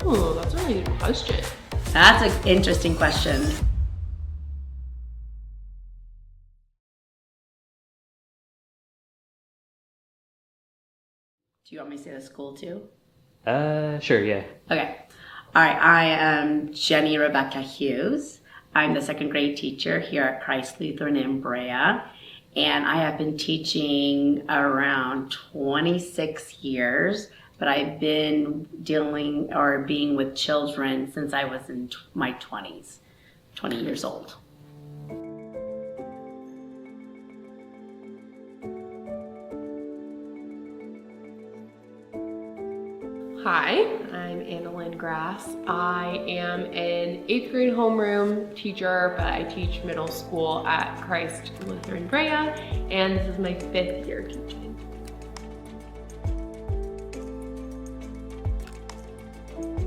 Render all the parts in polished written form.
Ooh, that's a really good question. That's an interesting question. Do you want me to say the school too? Sure, yeah. Okay. All right, I am Jenny Rebecca Hughes. I'm the second grade teacher here at Christ Lutheran in Brea, and I have been teaching around 26 years, but I've been being with children since I was in my 20s, 20 years old. Hi, I'm Annalyn Grass. I am an 8th grade homeroom teacher, but I teach middle school at Christ Lutheran Brea, and this is my 5th year teaching.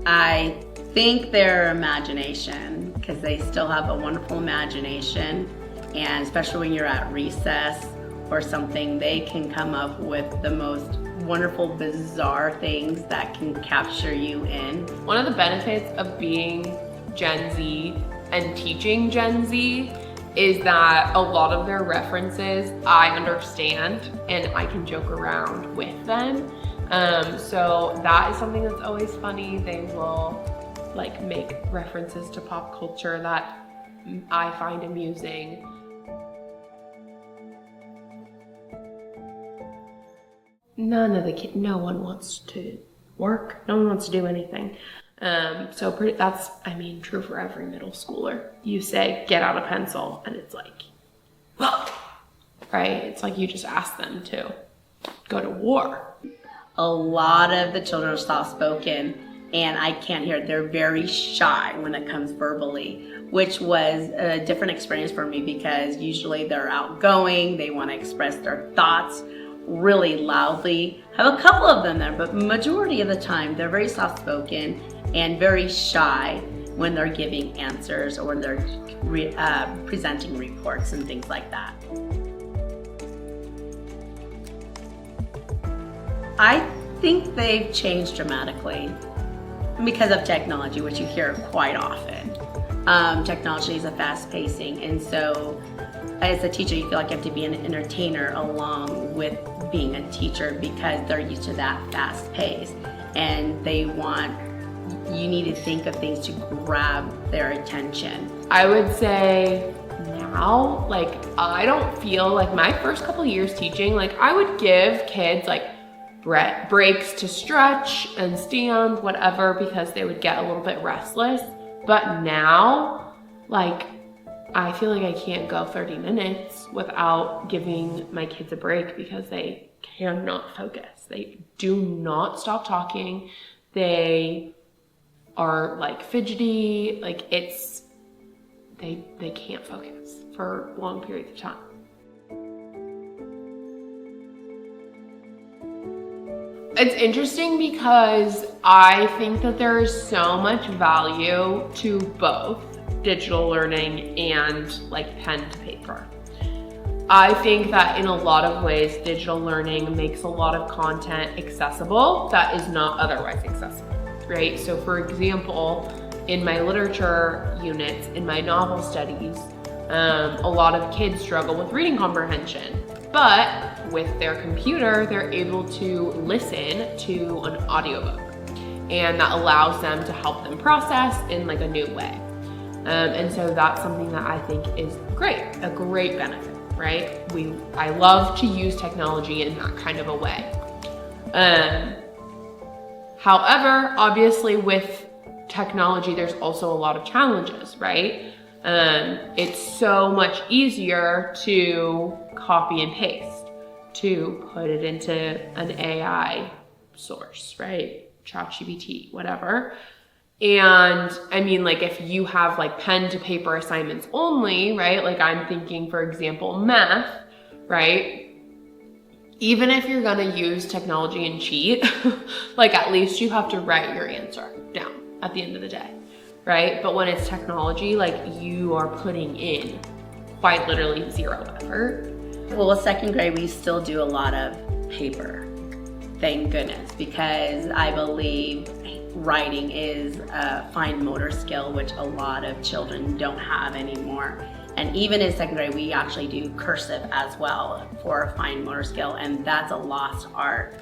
I think their imagination, because they still have a wonderful imagination, and especially when you're at recess or something, they can come up with the most wonderful, bizarre things that can capture you in. One of the benefits of being Gen Z and teaching Gen Z is that a lot of their references I understand and I can joke around with them. So that is something that's always funny. They will like make references to pop culture that I find amusing. No one wants to work. No one wants to do anything. So that's, true for every middle schooler. You say, get out a pencil, and it's like, whoa, right? It's like you just ask them to go to war. A lot of the children are soft-spoken, and I can't hear it. They're very shy when it comes verbally, which was a different experience for me because usually they're outgoing, they want to express their thoughts really loudly. I have a couple of them there, but majority of the time they're very soft-spoken and very shy when they're giving answers or when they're presenting reports and things like that. I think they've changed dramatically because of technology, which you hear quite often. Technology is a fast-pacing, and so as a teacher, you feel like you have to be an entertainer along with being a teacher because they're used to that fast pace, and you need to think of things to grab their attention. I would say now, I don't feel like my first couple years teaching, I would give kids breaks to stretch and stand, whatever, because they would get a little bit restless. But now, I feel like I can't go 30 minutes without giving my kids a break because they cannot focus. They do not stop talking. They are fidgety, they can't focus for long periods of time. It's interesting because I think that there is so much value to both digital learning and pen to paper. I think that in a lot of ways, digital learning makes a lot of content accessible that is not otherwise accessible, right? So for example, in my literature units, in my novel studies, a lot of kids struggle with reading comprehension, but with their computer, they're able to listen to an audiobook, and that allows them to help them process in a new way. And so that's something that I think is great, a great benefit, right? I love to use technology in that kind of a way. However, obviously with technology, there's also a lot of challenges, right? It's so much easier to copy and paste, to put it into an AI source, right? ChatGPT, whatever. And if you have pen to paper assignments only, right? I'm thinking, for example, math, right? Even if you're gonna use technology and cheat, at least you have to write your answer down at the end of the day, right? But when it's technology, you are putting in quite literally zero effort. Well, with second grade, we still do a lot of paper, thank goodness, because I believe writing is a fine motor skill, which a lot of children don't have anymore. And even in second grade, we actually do cursive as well for a fine motor skill, and that's a lost art.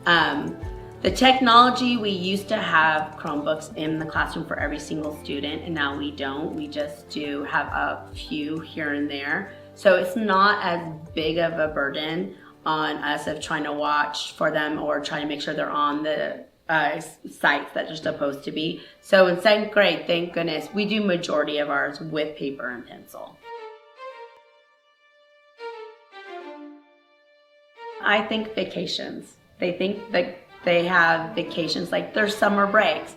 The technology, we used to have Chromebooks in the classroom for every single student, and now we don't. We just do have a few here and there. So it's not as big of a burden on us of trying to watch for them or trying to make sure they're on the sites that they're supposed to be. So in second grade, thank goodness, we do majority of ours with paper and pencil. I think vacations. They think that they have vacations like their summer breaks.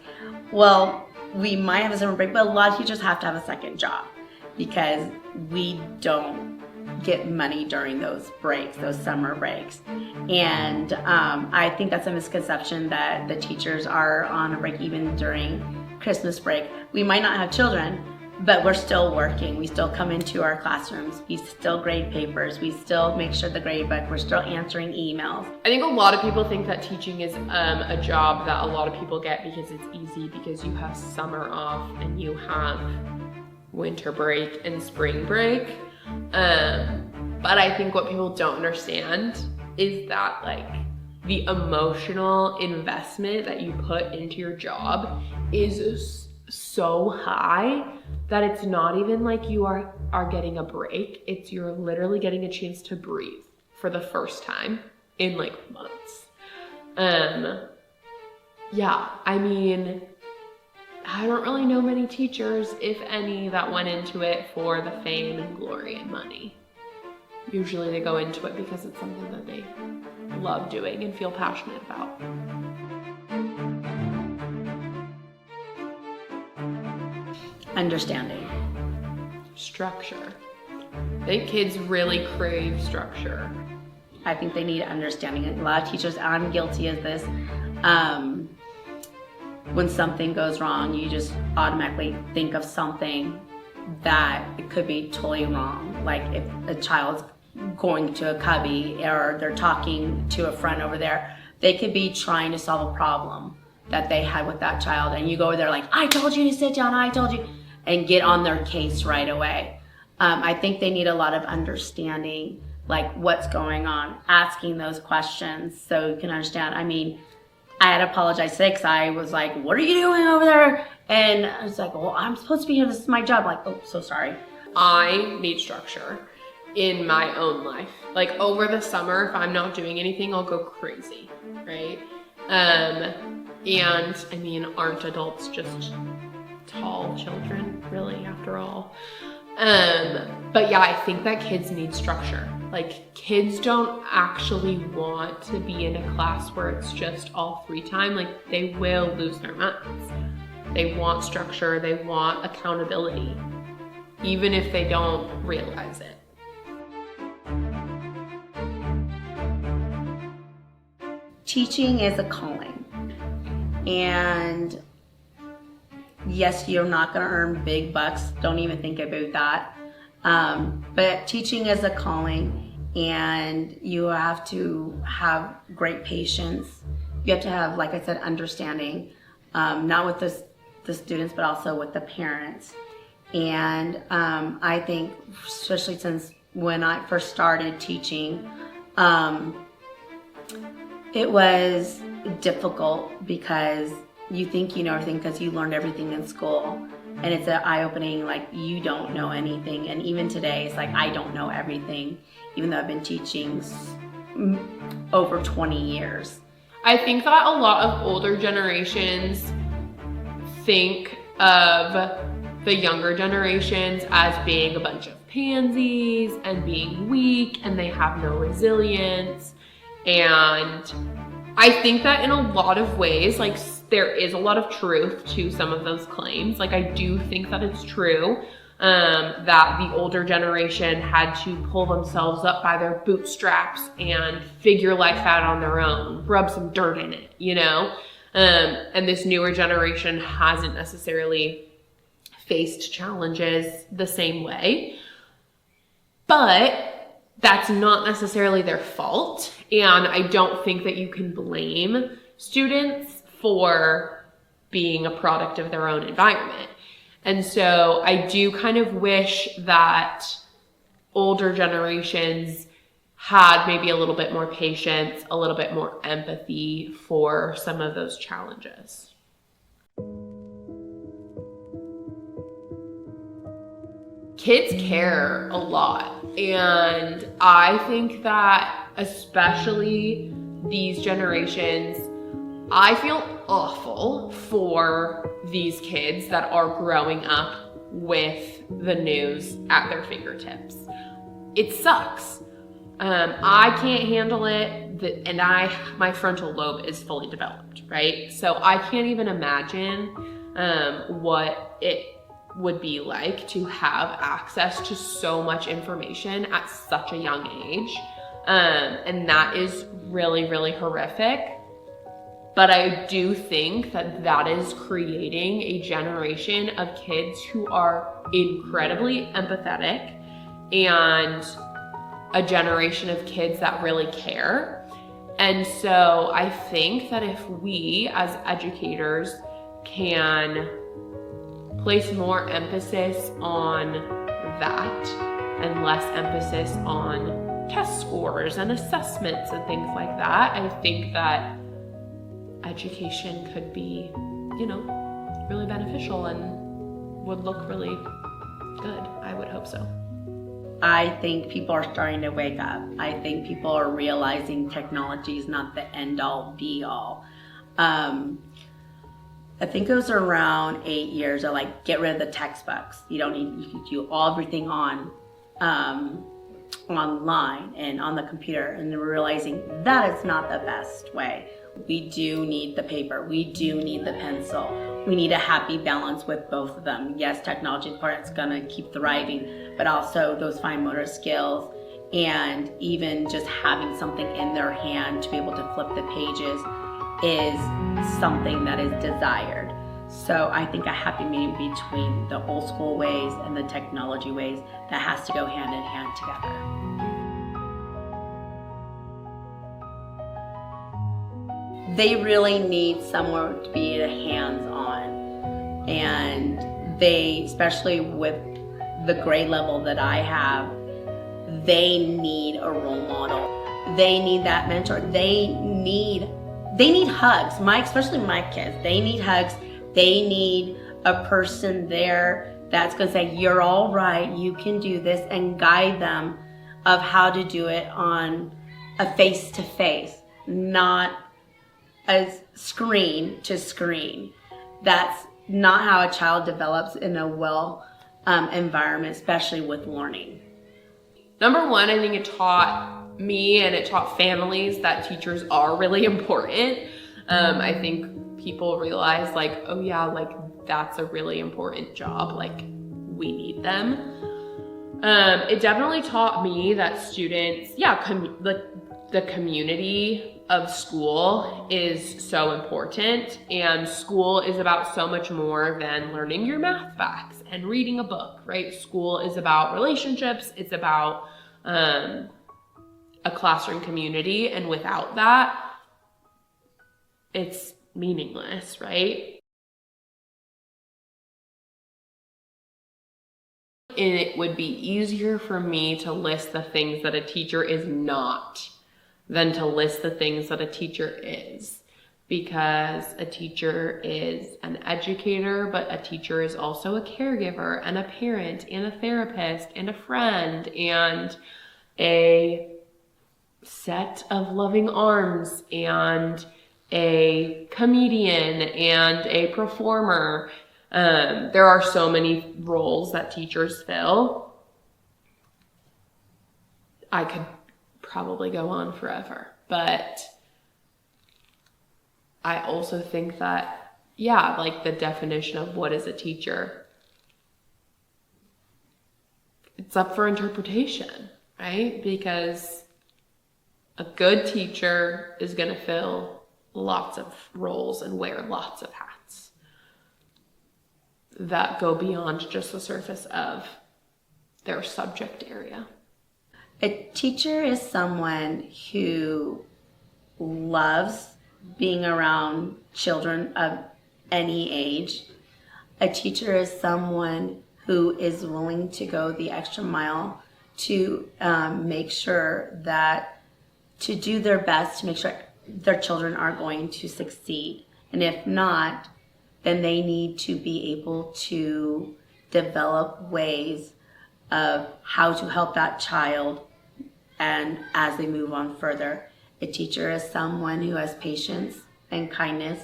Well, we might have a summer break, but a lot of teachers have to have a second job because we don't get money during those breaks, those summer breaks. And I think that's a misconception that the teachers are on a break even during Christmas break. We might not have children, but we're still working. We still come into our classrooms. We still grade papers. We still make sure the grade book. We're still answering emails. I think a lot of people think that teaching is a job that a lot of people get because it's easy, because you have summer off and you have winter break and spring break. But I think what people don't understand is that like the emotional investment that you put into your job is so high that it's not even like you are getting a break. It's you're literally getting a chance to breathe for the first time in like months. Yeah, I mean, I don't really know many teachers, if any, that went into it for the fame and glory and money. Usually they go into it because it's something that they love doing and feel passionate about. Understanding. Structure. I think kids really crave structure. I think they need understanding. A lot of teachers, I'm guilty of this. When something goes wrong, you just automatically think of something that it could be totally wrong. Like if a child's going to a cubby or they're talking to a friend over there, they could be trying to solve a problem that they had with that child, and you go over there like, I told you to sit down, I told you, and get on their case right away. I think they need a lot of understanding, like what's going on, asking those questions so you can understand. I mean, I had to apologize today because I was like, what are you doing over there? And I was like, well, I'm supposed to be here, this is my job. Like, oh, so sorry. I need structure in my own life. Like over the summer, if I'm not doing anything, I'll go crazy, right? And I mean, aren't adults just tall children, really, after all? But yeah, I think that kids need structure. Like kids don't actually want to be in a class where it's just all free time. Like they will lose their minds. They want structure, they want accountability, even if they don't realize it. Teaching is a calling. And yes, you're not going to earn big bucks. Don't even think about that. But teaching is a calling, and you have to have great patience. You have to have, like I said, understanding, not with the students, but also with the parents. And I think, especially since when I first started teaching, it was difficult because you think you know everything because you learned everything in school, and it's an eye-opening, like you don't know anything. And even today, it's like I don't know everything, even though I've been teaching over 20 years. I think that a lot of older generations think of the younger generations as being a bunch of pansies and being weak, and they have no resilience. And I think that in a lot of ways, like there is a lot of truth to some of those claims. Like I do think that it's true that the older generation had to pull themselves up by their bootstraps and figure life out on their own, rub some dirt in it, you know? And this newer generation hasn't necessarily faced challenges the same way. But that's not necessarily their fault. And I don't think that you can blame students for being a product of their own environment. And so I do kind of wish that older generations had maybe a little bit more patience, a little bit more empathy for some of those challenges. Kids care a lot, and I think that especially these generations, I feel awful for these kids that are growing up with the news at their fingertips. It sucks. I can't handle it, and my frontal lobe is fully developed, right? So I can't even imagine what it would be like to have access to so much information at such a young age. And that is really, really horrific. But I do think that is creating a generation of kids who are incredibly empathetic and a generation of kids that really care. And so I think that if we as educators can place more emphasis on that and less emphasis on test scores and assessments and things like that, I think that education could be, really beneficial and would look really good. I would hope so. I think people are starting to wake up. I think people are realizing technology is not the end-all, be-all. I think it was around 8 years of get rid of the textbooks. You can do everything on online and on the computer, and then we're realizing that is not the best way. We do need the paper. We do need the pencil. We need a happy balance with both of them. Yes, technology is part that's gonna keep thriving, but also those fine motor skills and even just having something in their hand to be able to flip the pages is something that is desired. So I think a happy medium between the old school ways and the technology ways that has to go hand in hand together. They really need somewhere to be hands-on, and they, especially with the grade level that I have, they need a role model. They need that mentor. They need hugs. Especially my kids, they need hugs. They need a person there that's gonna say, you're all right, you can do this, and guide them of how to do it on a face-to-face, not a screen to screen. That's not how a child develops in a well environment, especially with learning. Number one, I think it taught me and it taught families that teachers are really important. I think people realize oh yeah, that's a really important job. We need them. It definitely taught me that students, the community of school is so important, and school is about so much more than learning your math facts and reading a book, right? School is about relationships. It's about a classroom community, and without that, it's meaningless, right? And it would be easier for me to list the things that a teacher is not than to list the things that a teacher is, because a teacher is an educator, but a teacher is also a caregiver and a parent and a therapist and a friend and a set of loving arms and a comedian and a performer. There are so many roles that teachers fill. I could probably go on forever, but I also think that, the definition of what is a teacher, it's up for interpretation, right? Because a good teacher is going to fill lots of roles and wear lots of hats that go beyond just the surface of their subject area. A teacher is someone who loves being around children of any age. A teacher is someone who is willing to go the extra mile to make sure that, to do their best to make sure their children are going to succeed. And if not, then they need to be able to develop ways of how to help that child and as they move on further. A teacher is someone who has patience and kindness,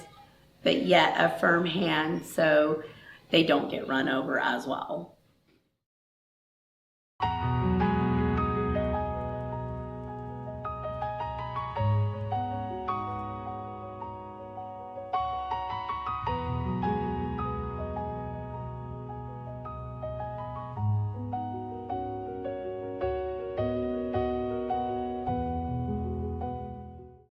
but yet a firm hand so they don't get run over as well.